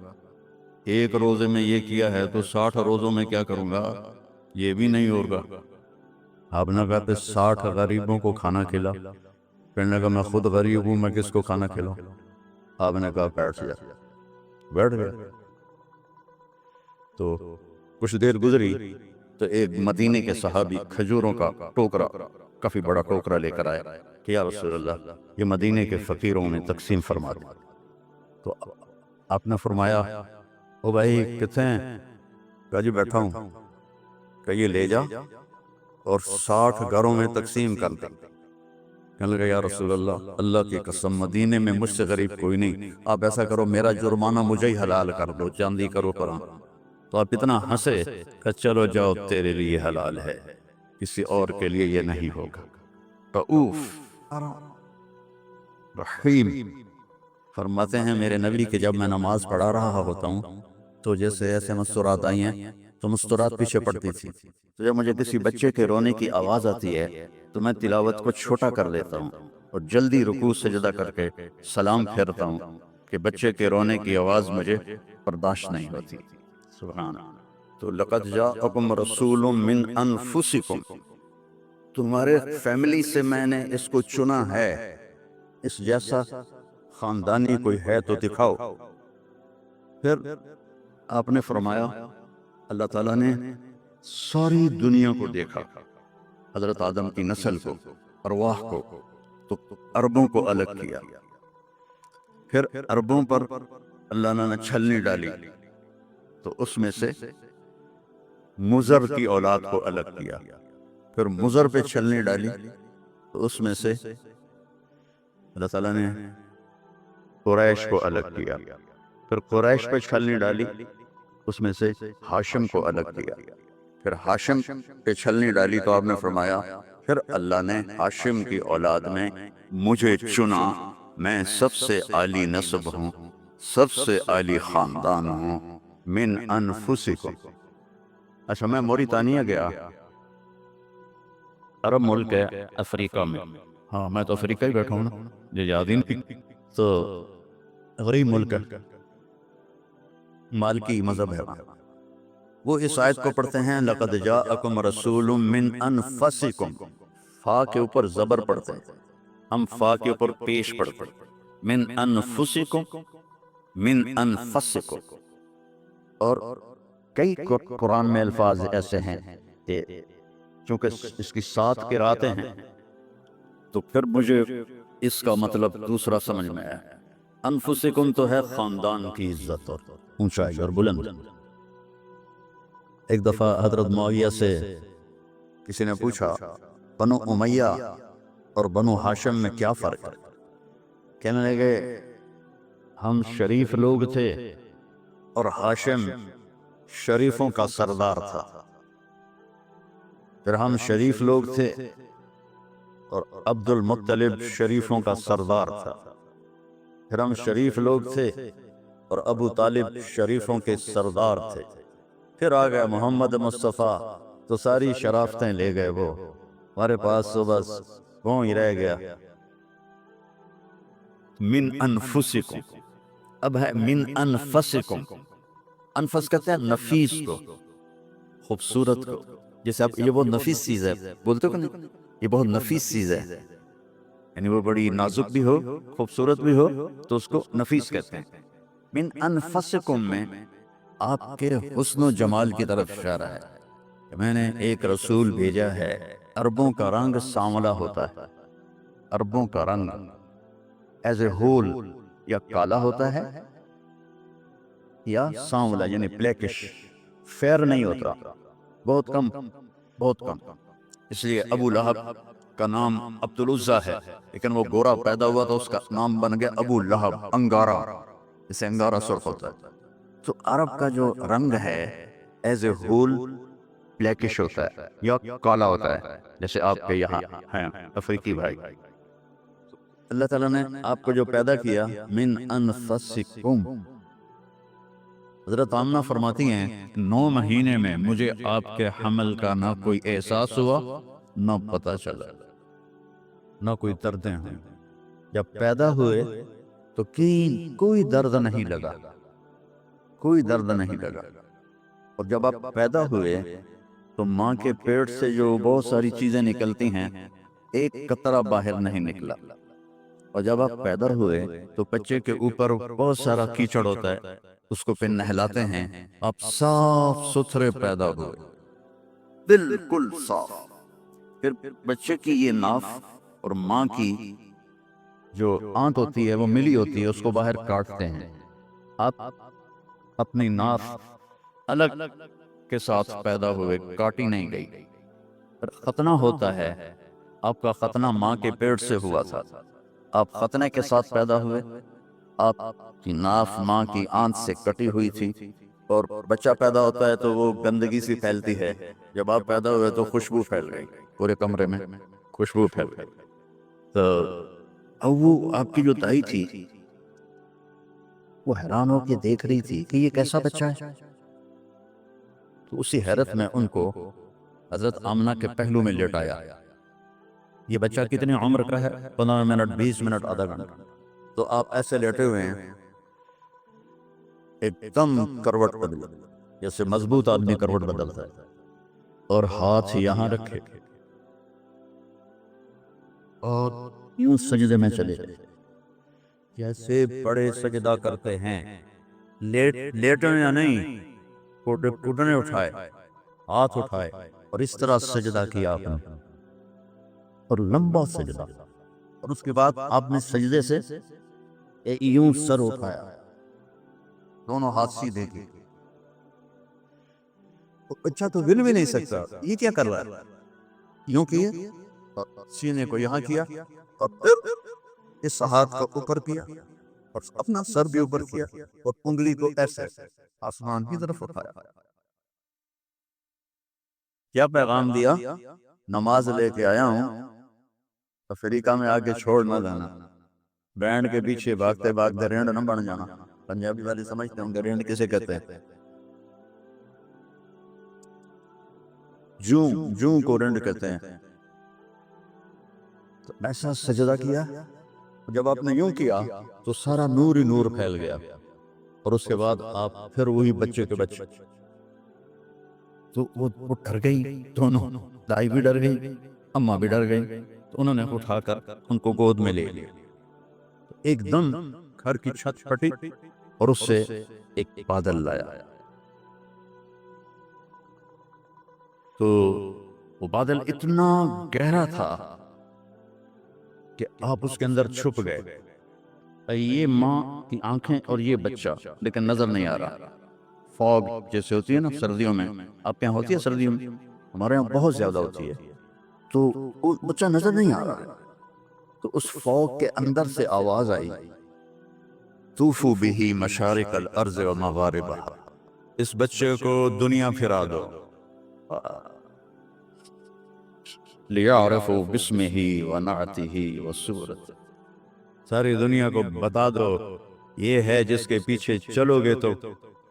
ایک روزے میں یہ کیا ہے تو 60 روزوں میں کیا کروں گا. یہ بھی نہیں ہوگا. آپ نے کہا کہ 60 غریبوں کو کھانا کھلا. کہنے لگا میں خود غریب ہوں، میں کس کو کھانا کھلاؤں؟ آپ نے کہا بیٹھ جا. بیٹھ گیا. تو کچھ دیر گزری تو ایک مدینے کے صحابی کھجوروں کا ٹوکرا، کافی بڑا ٹوکرا لے کر آئے کہ یا رسول اللہ یہ مدینے کے فقیروں میں تقسیم فرما دو. تو آپ نے فرمایا او بھائی کتنے ہیں؟ کہا جی بیٹھا ہوں. کہ یہ لے جا اور 60 گھروں میں تقسیم کر دیں. کہنے لگا یا رسول اللہ اللہ کی قسم مدینے میں مجھ سے غریب کوئی نہیں، آپ ایسا کرو میرا جرمانہ مجھے ہی حلال کر دو، چاندی کرو قرآن. تو آپ اتنا ہنسے کہ چلو جاؤ تیرے لیے حلال ہے، کسی اور کے لیے یہ نہیں ہوگا. رؤوف رحیم. فرماتے ہیں میرے نبی کہ جب میں نماز پڑھا رہا ہوتا ہوں تو جیسے ایسے مستورات آئی ہیں تو مستورات پیچھے پڑتی تھی، تو جب مجھے کسی بچے کے رونے کی آواز آتی ہے تو میں تلاوت کو چھوٹا کر لیتا ہوں اور جلدی رکوع سجدہ کر کے سلام پھیرتا ہوں کہ بچے کے رونے کی آواز مجھے برداشت نہیں ہوتی. سبحان اللہ. تو لقد جاءکم رسول من انفسکم، تمہارے فیملی سے میں نے اس کو چنا ہے، اس جیسا خاندانی کوئی ہے تو دکھاؤ. پھر آپ نے فرمایا اللہ تعالیٰ نے ساری دنیا کو دیکھا، حضرت آدم کی نسل کو، ارواح کو، تو عربوں کو الگ کیا. پھر عربوں پر اللہ نے چھلنی ڈالی تو اس میں سے مضر کی اولاد کو الگ کیا. پھر مضر پہ چھلنی ڈالی تو اس میں سے اللہ تعالیٰ نے قریش کو الگ کیا. پھر قریش پہ چھلنی ڈالی اس میں سے ہاشم کو الگ کیا. پھر ہاشم پہ چھلنی ڈالی تو آپ نے فرمایا پھر اللہ نے ہاشم کی اولاد میں مجھے چنا، میں سب سے عالی نسب ہوں، سب سے عالی خاندان ہوں، من انفسکم. اچھا میں موریتانیہ گیا، عرب ملک ہے افریقہ میں. ہاں میں تو افریقہ ہی بیٹھا ہوں نا، جو یاد ہی نہیں. تو غریب ملک ہے، مالکی مذہب ہے. وہ اس آیت کو پڑھتے ہیں لقد جاءکم رسول من انفسکم، فا کے اوپر زبر پڑھتے ہیں، ہم فا کے اوپر پیش پڑھتے ہیں. من انفسکم، من انفسکم. اور کئی قرآن میں الفاظ ایسے ہیں کہ چونکہ اس کی 7 قراتیں ہیں تو پھر مجھے اس کا مطلب دوسرا سمجھ میں آیا. انفسکم تو ہے خاندان کی عزت اور اونچائی اور بلند. ایک دفعہ حضرت معاویہ سے کسی نے پوچھا بنو امیہ اور بنو ہاشم میں کیا فرق ہے؟ کہنے لگے ہم شریف لوگ تھے اور ہاشم شریفوں کا سردار تھا. پھر ہم شریف لوگ تھے اور عبد المطلب شریفوں کا سردار تھا. پھر ہم شریف لوگ تھے اور ابو طالب شریفوں کے سردار تھے. پھر آ گیا محمد مصطفیٰ تو ساری شرافتیں لے گئے، وہ ہمارے پاس تو بس وہ ہی رہ گیا. من انفسکم اب ہے من انفسکم. انفس کہتے ہیں نفیس کو، خوبصورت کو. جیسے آپ یہ بہت نفیس چیز ہے بولتے ہو کہ نہیں، یہ بہت نفیس چیز ہے، یعنی وہ بڑی نازک بھی ہو خوبصورت بھی ہو تو اس کو نفیس کہتے ہیں. من انفسکم میں آپ کے حسن و جمال کی طرف اشارہ ہے کہ میں نے ایک رسول بھیجا ہے. عربوں کا رنگ سانولا ہوتا ہے، عربوں کا رنگ ایز اے ہول یا کالا ہوتا ہے یا سانولا یعنی بلیکش، فیر نہیں ہوتا، بہت کم بہت کم. اس لیے ابو لہب کا نام عبد العزیٰ ہے لیکن وہ گورا پیدا ہوا تو اس کا نام بن گیا ابو لہب، انگارا، اسے انگارا سرخ ہوتا ہے. تو عرب کا جو رنگ ہے ایز اے ہول بلیکش ہوتا ہے یا کالا ہوتا ہے، جیسے آپ کے یہاں ہیں افریقی بھائی. اللہ تعالیٰ نے آپ کو جو پیدا کیا من انفسکم. حضرت آمنہ فرماتی ہیں 9 مہینے میں مجھے آپ کے حمل کا نہ کوئی احساس ہوا، نہ پتہ چلا، نہ کوئی دردیں ہوئیں. جب پیدا ہوئے تو کوئی درد نہیں لگا، کوئی درد نہیں لگا. اور جب آپ پیدا ہوئے تو ماں کے پیٹ سے جو بہت ساری چیزیں نکلتی ہیں ایک قطرہ باہر نہیں نکلا، اور جب آپ پیدا ہوئے تو بچے کے اوپر بہت سارا کیچڑ ہوتا ہے، اس کو پھر نہلاتے ہیں، آپ صاف ستھرے پیدا ہوئے، بالکل صاف۔ پھر بچے کی یہ ناف اور ماں کی جو آنت ہوتی ہے وہ ملی ہوتی ہے، اس کو باہر کاٹتے ہیں، آپ اپنی ناف الگ کے ساتھ پیدا ہوئے، کاٹی نہیں گئی۔ پھر ختنہ ہوتا ہے، آپ کا ختنہ ماں کے پیٹ سے ہوا تھا، آپ ختنے کے ساتھ پیدا ہوئے، آپ کی ناف ماں کی آنت سے کٹی ہوئی تھی، اور بچہ پیدا ہوتا ہے تو وہ گندگی سی پھیلتی ہے، جب آپ پیدا ہوئے تو خوشبو پھیل گئی، پورے کمرے میں خوشبو پھیل گئی۔ تو اب وہ آپ کی جو دائی تھی وہ حیران ہو کے دیکھ رہی تھی کہ یہ کیسا بچہ ہے، تو اسی حیرت میں ان کو حضرت آمنہ کے پہلو میں لیٹایا۔ یہ بچہ کتنی عمر کا ہے؟ 15 منٹ، 20 منٹ، آدھا گھنٹہ۔ تو آپ ایسے لیٹے ہوئے ہیں، ایک دم کروٹ بدلی، جیسے مضبوط آدمی کروٹ بدلتا ہے، اور ہاتھ یہاں رکھے اور یوں سجدے میں چلے گئے، جیسے بڑے سجدہ کرتے ہیں، لیٹنے یا نہیں، گھٹنے اٹھائے، ہاتھ اٹھائے، اور اس طرح سجدہ کیا آپ نے، اور لمبا سجدہ، اور اس کے بعد آپ نے سجدے سے یوں سر اٹھایا، دونوں ہاتھ سیدھے کیے۔ بچہ تو ہل بھی نہیں سکتا، یہ کیا کر رہا ہے؟ یوں کیے اور سینے کو یہاں کیا، اور پھر اس ہاتھ کو اوپر کیا اور اپنا سر بھی اوپر کیا، اور انگلی کو ایسے آسمان کی طرف اٹھایا۔ کیا پیغام دیا؟ نماز لے کے آیا ہوں، افریقہ میں آگے چھوڑ نہ جانا، بینڈ کے پیچھے بھاگتے بھاگتے رینڈ نہ بن جانا۔ پنجابی والے سمجھتے ہوں گے رینڈ کسے کہتے ہیں، جوں کو رینڈ کہتے ہیں۔ تو ایسا سجدہ کیا، جب آپ نے یوں کیا تو سارا نور ہی نور پھیل گیا، اور اس کے بعد آپ پھر وہی بچے کے بچے، تو وہ ڈر گئی، دونوں، دائی بھی ڈر گئی، اماں بھی ڈر گئی، تو انہوں نے اٹھا کر ان کو گود میں لے لیا۔ ایک دم گھر کی چھت پھٹی اور اس سے ایک بادل لایا، تو وہ بادل اتنا گہرا تھا کہ آپ اس کے اندر چھپ گئے۔ یہ ماں کی آنکھیں اور یہ بچہ، لیکن نظر نہیں آ رہا۔ فوگ جیسے ہوتی ہے نا سردیوں میں، آپ کے یہاں ہوتی ہے سردیوں میں، ہمارے یہاں بہت زیادہ ہوتی ہے، تو وہ بچہ نظر نہیں آ رہا ہے۔ تو اس فوگ کے اندر سے آواز آئی، طوفوا بہ مشارق الارض و مغاربہا، اس بچے کو دنیا پھرا دو، لیعرفوا باسمہ و نعتہ و صورتہ، ساری دنیا کو بتا دو یہ ہے جس کے پیچھے چلو گے تو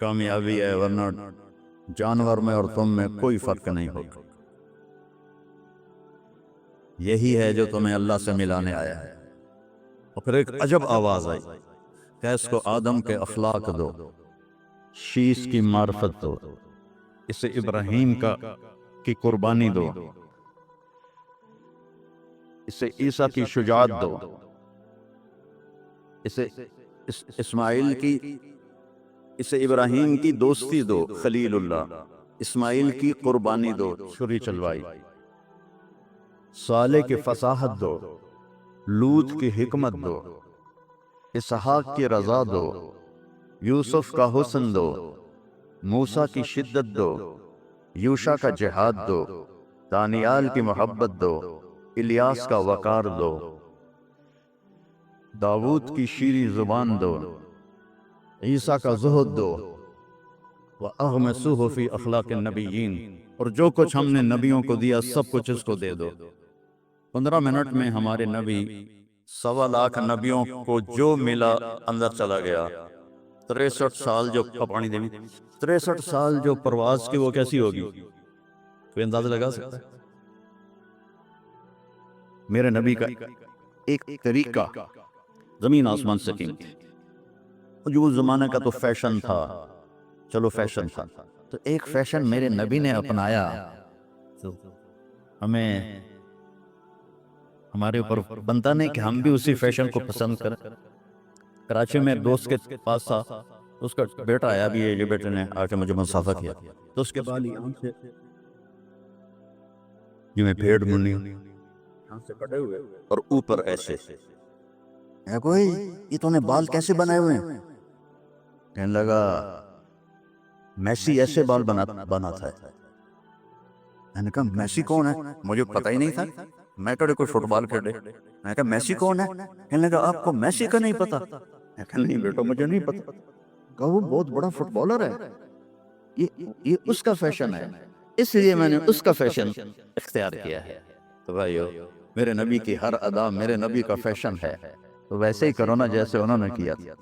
کامیابی ہے، ورنہ جانور میں اور تم میں کوئی فرق نہیں ہوگا، یہی ہے جو تمہیں اللہ سے ملانے آیا ہے۔ اور پھر ایک عجب آواز آئی کہ اس کو آدم کے اخلاق دو، شیش کی معرفت دو، اسے ابراہیم کی قربانی دو، اسے عیسیٰ کی شجاعت دو، اسے ابراہیم کی دوستی دو، خلیل اللہ، اسماعیل کی قربانی دو، چھری چلوائی، صالح کی فصاحت دو، لوط کی حکمت دو، اسحاق کی رضا دو، یوسف کا حسن دو، موسیٰ کی شدت دو، یوشع کا جہاد دو، دانیال کی محبت دو، الیاس کا وقار دو، داؤد کی شیریں زبان دو، عیسیٰ کا زہد دو، وَأَغْمِسُوهُ فِي أَخْلَاقِ النَّبِيِّينَ، اور جو کچھ ہم نے نبیوں کو دیا سب کچھ اس کو دے دو۔ 15 منٹ میں ہمارے نبی 1.25 لاکھ نبیوں کو جو ملا اندر چلا گیا۔ 63 سال جو 63 سال جو پرواز کی وہ کیسی ہوگی؟ کوئی اندازہ لگا سکتا ہے؟ میرے نبی کا ایک طریقہ زمین آسمان سے قیمتی تھی، جو زمانے کا تو فیشن تھا، چلو فیشن تھا، تو ایک فیشن میرے نبی نے اپنایا تو ہمیں ہمارے اوپر بنتا نہیں کہ ہم بھی اسی فیشن کو پسند کریں. کراچی میں ایک دوست کے پاس تھا, اس کا بیٹا آیا بھی, یہ بیٹے نے آ کے مجھے مصافحہ کیا, تو اس کے بال یہاں سے جو میں بھیڑ منی یہاں سے کٹے ہوئے اور اوپر ایسے. میں کوئی یہ تو نے بال کیسے بنائے ہوئے ہیں؟ کہنے لگا میسی ایسے بال بناتا ہے. میں نے کہا میسی کون ہے؟ مجھے پتہ ہی نہیں تھا, میں کہا کوئی فٹ بال کھیلے. میں کہا میسی کون ہے؟ کہنے لگا آپ کو میسی کا نہیں پتا؟ میں کہا نہیں بیٹا مجھے نہیں پتا. کہا وہ بہت بڑا فٹ بالر ہے, یہ اس کا فیشن ہے, اس لیے میں نے اس کا فیشن اختیار کیا ہے. تو بھائیو میرے نبی کی ہر ادا میرے نبی کا فیشن ہے, تو ویسے ہی کرو نا جیسے انہوں نے کیا تھا.